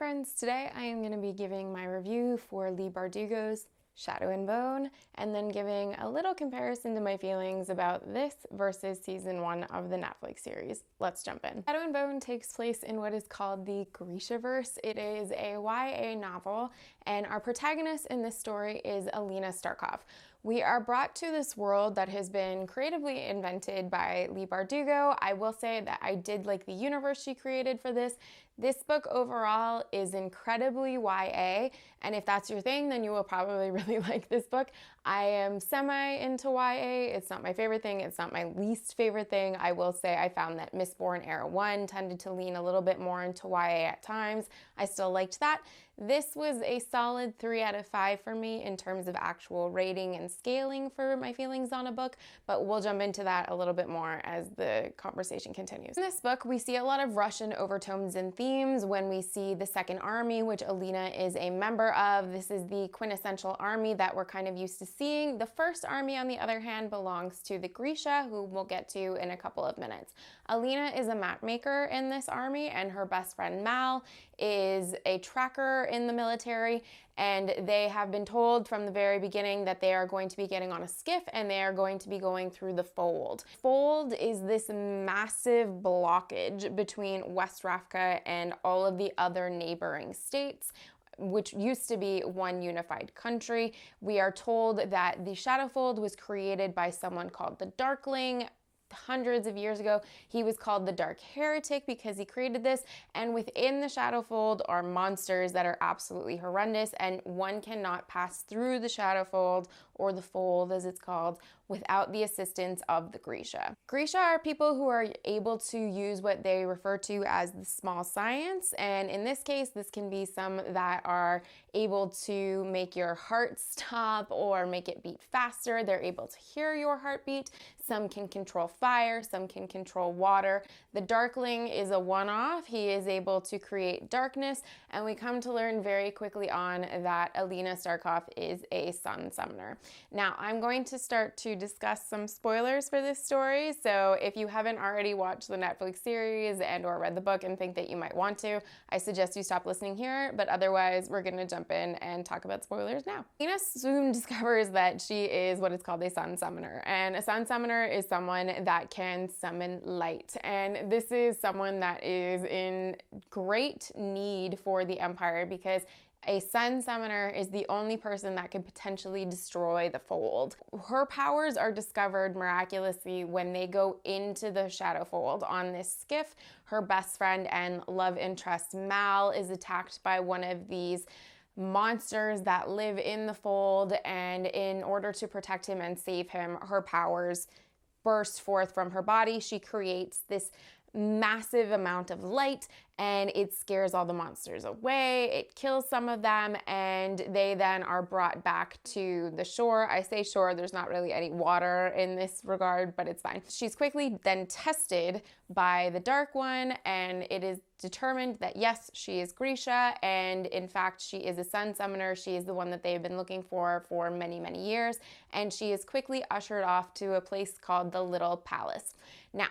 friends, today I am going to be giving my review for Leigh Bardugo's Shadow and Bone, and then giving a little comparison to my feelings about this versus season 1 of the Netflix series. Let's jump in. Shadow and Bone takes place in what is called the Grishaverse. It is a YA novel, and our protagonist in this story is Alina Starkov. We are brought to this world that has been creatively invented by Leigh Bardugo. I will say that I did like the universe she created for this. This book overall is incredibly YA, and if that's your thing, then you will probably really like this book. I am semi into YA. It's not my favorite thing. It's not my least favorite thing. I will say I found that Mistborn Era 1 tended to lean a little bit more into YA at times. I still liked that. This was a solid 3 out of 5 for me in terms of actual rating and scaling for my feelings on a book, but we'll jump into that a little bit more as the conversation continues. In this book, we see a lot of Russian overtones and themes when we see the Second Army, which Alina is a member of. This is the quintessential army that we're kind of used to seeing. The First Army, on the other hand, belongs to the Grisha, who we'll get to in a couple of minutes. Alina is a map maker in this army, and her best friend Mal is a tracker in the military, and they have been told from the very beginning that they are going to be getting on a skiff and they are going to be going through the Fold. Fold is this massive blockage between West Ravka and all of the other neighboring states, which used to be one unified country. We are told that the Shadowfold was created by someone called the Darkling hundreds of years ago. He was called the Dark Heretic because he created this, and within the Shadowfold are monsters that are absolutely horrendous, and one cannot pass through the Shadowfold, or the Fold as it's called, without the assistance of the Grisha. Grisha are people who are able to use what they refer to as the small science, and in this case this can be some that are able to make your heart stop or make it beat faster. They're able to hear your heartbeat. Some can control fire, some can control water. The Darkling is a one-off. He is able to create darkness, and we come to learn very quickly on that Alina Starkov is a sun summoner. Now, I'm going to start to discuss some spoilers for this story, so if you haven't already watched the Netflix series and or read the book and think that you might want to, I suggest you stop listening here, but otherwise we're going to jump in and talk about spoilers now. Alina soon discovers that she is what is called a sun summoner, and a sun summoner is someone that can summon light, and this is someone that is in great need for the Empire because a sun summoner is the only person that could potentially destroy the Fold. Her powers are discovered miraculously when they go into the Shadowfold on this skiff. Her best friend and love interest Mal is attacked by one of these monsters that live in the Fold, and in order to protect him and save him, her powers burst forth from her body. She creates this massive amount of light, and it scares all the monsters away. It kills some of them, and they then are brought back to the shore. I say shore, there's not really any water in this regard, but it's fine. She's quickly then tested by the Dark One, and it is determined that yes, she is Grisha, and in fact she is a sun summoner. She is the one that they've been looking for many, many years, and she is quickly ushered off to a place called the Little Palace. Now,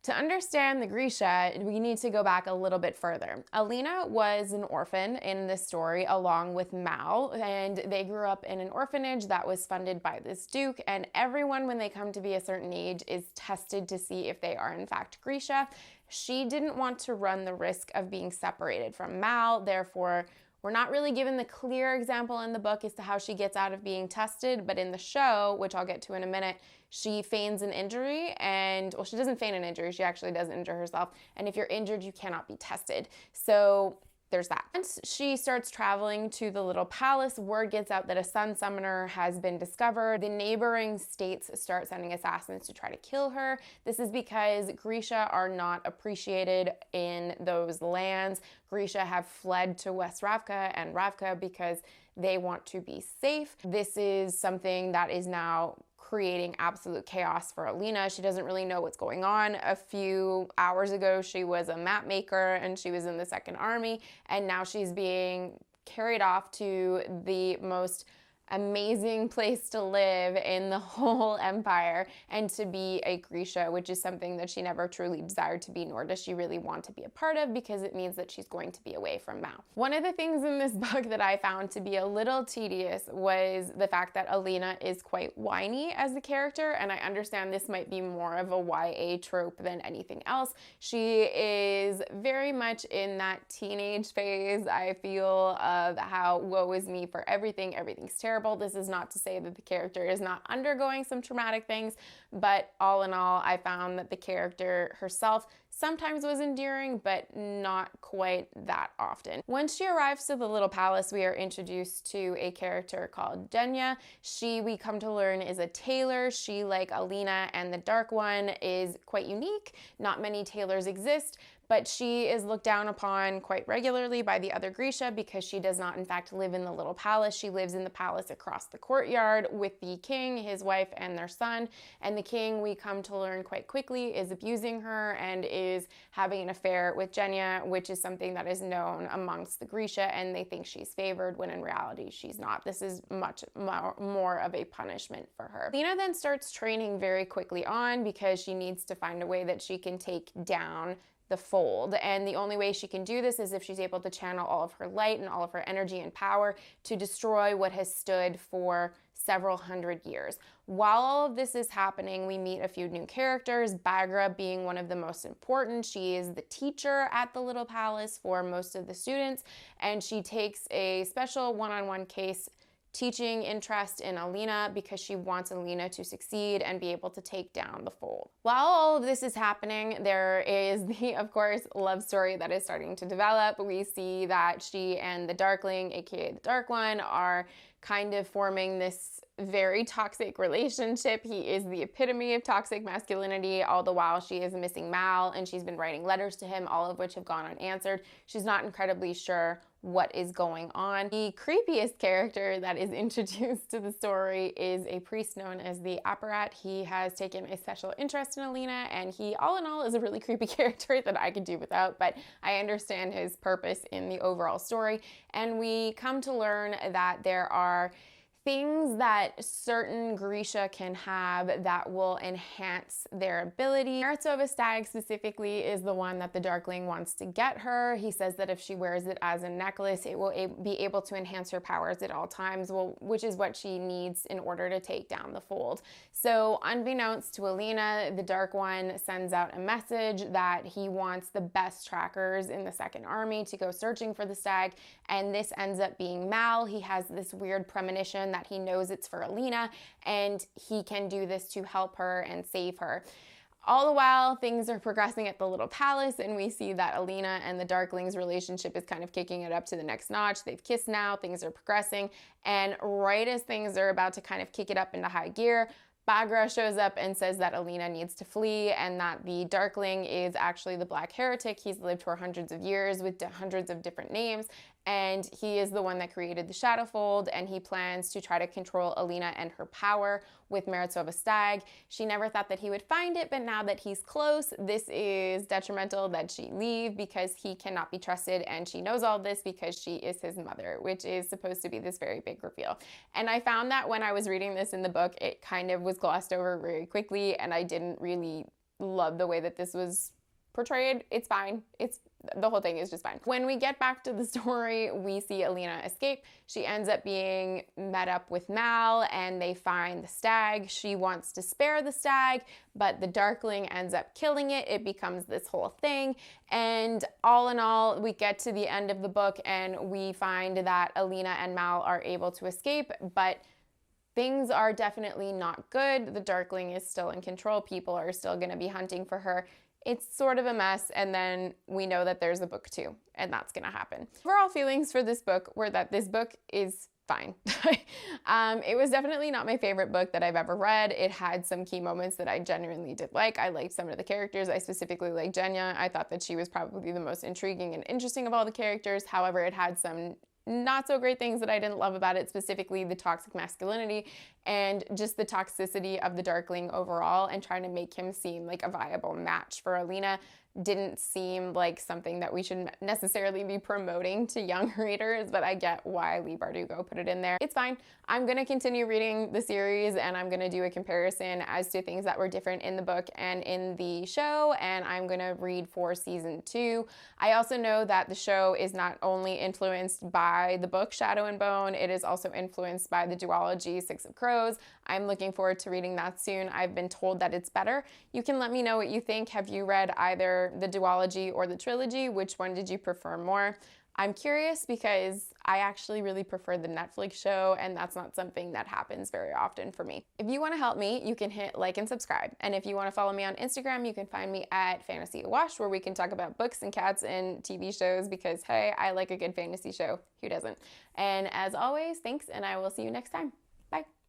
to understand the Grisha, we need to go back a little bit further. Alina was an orphan in this story along with Mal, and they grew up in an orphanage that was funded by this duke, and everyone when they come to be a certain age is tested to see if they are in fact Grisha. She didn't want to run the risk of being separated from Mal, therefore we're not really given the clear example in the book as to how she gets out of being tested, but in the show, which I'll get to in a minute, she feigns an injury, and, well, she doesn't feign an injury, she actually does injure herself, and if you're injured, you cannot be tested. So there's that. Once she starts traveling to the Little Palace, word gets out that a sun summoner has been discovered. The neighboring states start sending assassins to try to kill her. This is because Grisha are not appreciated in those lands. Grisha have fled to West Ravka and Ravka because they want to be safe. This is something that is now creating absolute chaos for Alina. She doesn't really know what's going on. A few hours ago, she was a map maker and she was in the Second Army, and now she's being carried off to the most amazing place to live in the whole empire and to be a Grisha, which is something that she never truly desired to be, nor does she really want to be a part of, because it means that she's going to be away from Mal. One of the things in this book that I found to be a little tedious was the fact that Alina is quite whiny as a character, and I understand this might be more of a YA trope than anything else. She is very much in that teenage phase, I feel, of how woe is me for everything, everything's terrible. This is not to say that the character is not undergoing some traumatic things, but all in all, I found that the character herself sometimes was endearing, but not quite that often. Once she arrives to the little palace, we are introduced to a character called Genya. She, we come to learn, is a tailor. She, like Alina and the Dark One, is quite unique. Not many tailors exist, but she is looked down upon quite regularly by the other Grisha because she does not in fact live in the little palace. She lives in the palace across the courtyard with the king, his wife, and their son. And the king, we come to learn quite quickly, is abusing her and is having an affair with Genya, which is something that is known amongst the Grisha, and they think she's favored when in reality she's not. This is much more of a punishment for her. Lena then starts training very quickly on because she needs to find a way that she can take down the Fold, and the only way she can do this is if she's able to channel all of her light and all of her energy and power to destroy what has stood for several hundred years. While all of this is happening, we meet a few new characters, Baghra being one of the most important. She is the teacher at the little palace for most of the students, and she takes a special one-on-one case teaching interest in Alina because she wants Alina to succeed and be able to take down the Fold. While all of this is happening, there is the, of course, love story that is starting to develop. We see that she and the Darkling, aka the Dark One, are kind of forming this very toxic relationship. He is the epitome of toxic masculinity, all the while she is missing Mal, and she's been writing letters to him, all of which have gone unanswered. She's not incredibly sure what is going on. The creepiest character that is introduced to the story is a priest known as the Apparat. He has taken a special interest in Alina, and he, all in all, is a really creepy character that I could do without, but I understand his purpose in the overall story. And we come to learn that there are things that certain Grisha can have that will enhance their ability. Meritova Stag specifically is the one that the Darkling wants to get her. He says that if she wears it as a necklace, it will be able to enhance her powers at all times, which is what she needs in order to take down the Fold. So unbeknownst to Alina, the Dark One sends out a message that he wants the best trackers in the Second Army to go searching for the stag, and this ends up being Mal. He has this weird premonition that he knows it's for Alina, and he can do this to help her and save her. All the while, things are progressing at the little palace, and we see that Alina and the Darkling's relationship is kind of kicking it up to the next notch. They've kissed now, things are progressing, and right as things are about to kind of kick it up into high gear, Baghra shows up and says that Alina needs to flee and that the Darkling is actually the Black Heretic. He's lived for hundreds of years with hundreds of different names, and he is the one that created the Shadowfold, and he plans to try to control Alina and her power with Meritova Stag. She never thought that he would find it, but now that he's close, this is detrimental that she leave because he cannot be trusted, and she knows all this because she is his mother, which is supposed to be this very big reveal. And I found that when I was reading this in the book, it kind of was glossed over very quickly, and I didn't really love the way that this was portrayed. It's fine. The whole thing is just fine. When we get back to the story, we see Alina escape. She ends up being met up with Mal, and they find the stag. She wants to spare the stag, but the Darkling ends up killing it. It becomes this whole thing. And all in all, we get to the end of the book, and we find that Alina and Mal are able to escape, but things are definitely not good. The Darkling is still in control. People are still going to be hunting for her. It's sort of a mess, and then we know that there's a book 2, and that's gonna happen. Overall feelings for this book were that this book is fine. It was definitely not my favorite book that I've ever read. It had some key moments that I genuinely did like. I liked some of the characters. I specifically liked Genya. I thought that she was probably the most intriguing and interesting of all the characters. However, it had some not so great things that I didn't love about it, specifically the toxic masculinity and just the toxicity of the Darkling overall, and trying to make him seem like a viable match for Alina. didn't seem like something that we should necessarily be promoting to young readers, but I get why Leigh Bardugo put it in there. It's fine. I'm going to continue reading the series, and I'm going to do a comparison as to things that were different in the book and in the show, and I'm going to read for season 2. I also know that the show is not only influenced by the book Shadow and Bone, it is also influenced by the duology Six of Crows. I'm looking forward to reading that soon. I've been told that it's better. You can let me know what you think. Have you read either the duology or the trilogy? Which one did you prefer more? I'm curious because I actually really prefer the Netflix show, and that's not something that happens very often for me. If you want to help me, you can hit like and subscribe. And if you want to follow me on Instagram, you can find me at Fantasy Awash, where we can talk about books and cats and TV shows because, hey, I like a good fantasy show. Who doesn't? And as always, thanks, and I will see you next time. Bye.